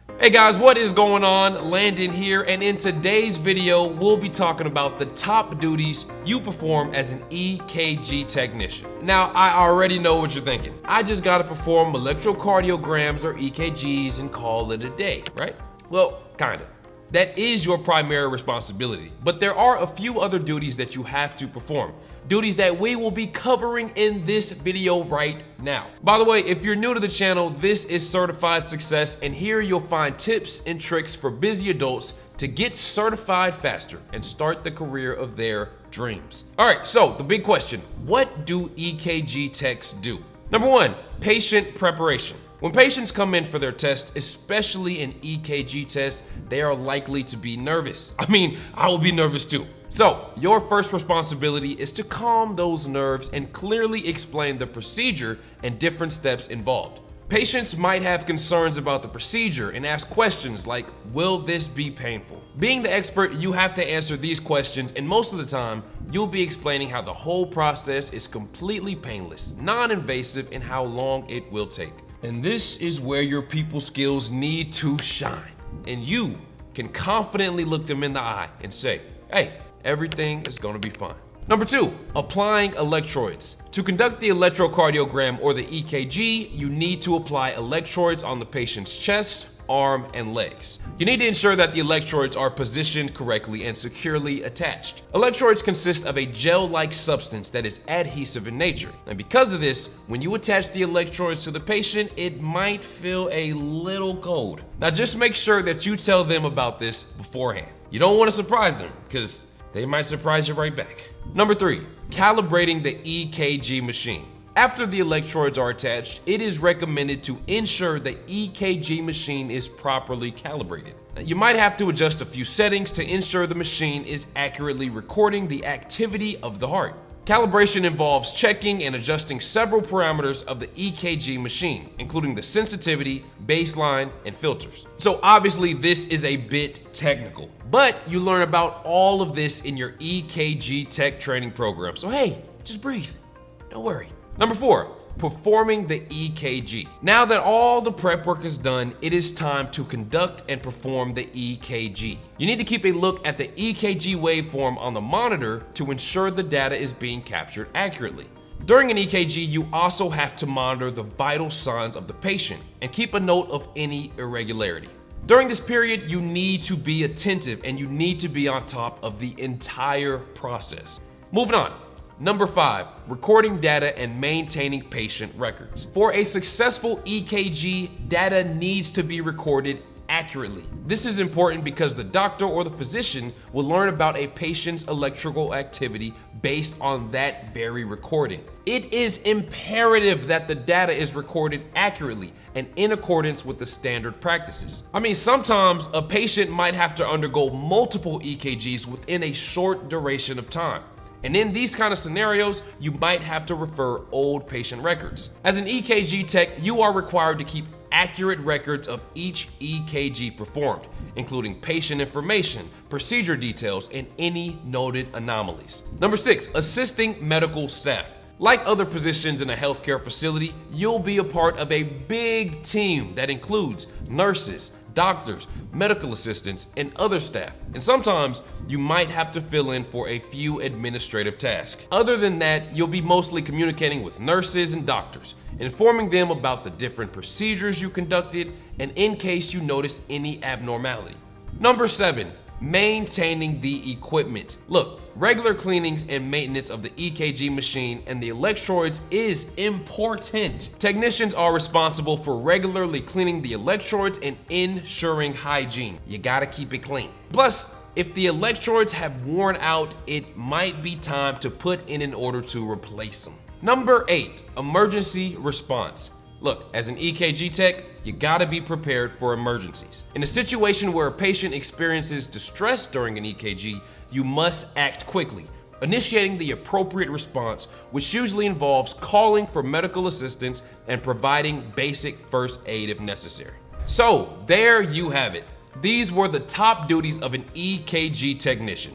Hey guys, what is going on? Landon here, and in today's video, we'll be talking about the top duties you perform as an EKG technician. Now, I already know what you're thinking. I just gotta perform electrocardiograms or EKGs and call it a day, right? Well, kinda. That is your primary responsibility, but there are a few other duties that you have to perform. Duties that we will be covering in this video right now. By the way, if you're new to the channel, this is Certified Success, and here you'll find tips and tricks for busy adults to get certified faster and start the career of their dreams. All right, so the big question, what do EKG techs do? Number one, patient preparation. When patients come in for their test, especially an EKG test, they are likely to be nervous. I mean, I will be nervous too. So, your first responsibility is to calm those nerves and clearly explain the procedure and different steps involved. Patients might have concerns about the procedure and ask questions like, will this be painful? Being the expert, you have to answer these questions, and most of the time, you'll be explaining how the whole process is completely painless, non-invasive, and how long it will take. And this is where your people skills need to shine. And you can confidently look them in the eye and say, hey, everything is gonna be fine. Number two, applying electrodes. To conduct the electrocardiogram or the EKG, you need to apply electrodes on the patient's chest, arm, and legs. You need to ensure that the electrodes are positioned correctly and securely attached. Electrodes consist of a gel-like substance that is adhesive in nature. And because of this, when you attach the electrodes to the patient, it might feel a little cold. Now just make sure that you tell them about this beforehand. You don't want to surprise them, because they might surprise you right back. Number three, calibrating the EKG machine. After the electrodes are attached, it is recommended to ensure the EKG machine is properly calibrated. Now, you might have to adjust a few settings to ensure the machine is accurately recording the activity of the heart. Calibration involves checking and adjusting several parameters of the EKG machine, including the sensitivity, baseline, and filters. So obviously this is a bit technical, but you learn about all of this in your EKG Tech training program. So hey, just breathe, don't worry. Number four, performing the EKG. Now that all the prep work is done, it is time to conduct and perform the EKG. You need to keep a look at the EKG waveform on the monitor to ensure the data is being captured accurately. During an EKG, you also have to monitor the vital signs of the patient and keep a note of any irregularity. During this period, you need to be attentive and you need to be on top of the entire process. Moving on. Number five, recording data and maintaining patient records. For a successful EKG, data needs to be recorded accurately. This is important because the doctor or the physician will learn about a patient's electrical activity based on that very recording. It is imperative that the data is recorded accurately and in accordance with the standard practices. I mean, sometimes a patient might have to undergo multiple EKGs within a short duration of time. And in these kind of scenarios, you might have to refer old patient records. As an EKG tech, you are required to keep accurate records of each EKG performed, including patient information, procedure details, and any noted anomalies. Number six, assisting medical staff. Like other positions in a healthcare facility, you'll be a part of a big team that includes nurses, doctors, medical assistants, and other staff. And sometimes you might have to fill in for a few administrative tasks. Other than that, you'll be mostly communicating with nurses and doctors, informing them about the different procedures you conducted, and in case you notice any abnormality. Number seven, maintaining the equipment. Look, regular cleanings and maintenance of the EKG machine and the electrodes is important. Technicians are responsible for regularly cleaning the electrodes and ensuring hygiene. You gotta keep it clean. Plus, if the electrodes have worn out, it might be time to put in an order to replace them. Number eight, emergency response. Look, as an EKG tech, you gotta be prepared for emergencies. In a situation where a patient experiences distress during an EKG, you must act quickly, initiating the appropriate response, which usually involves calling for medical assistance and providing basic first aid if necessary. So, there you have it. These were the top duties of an EKG technician.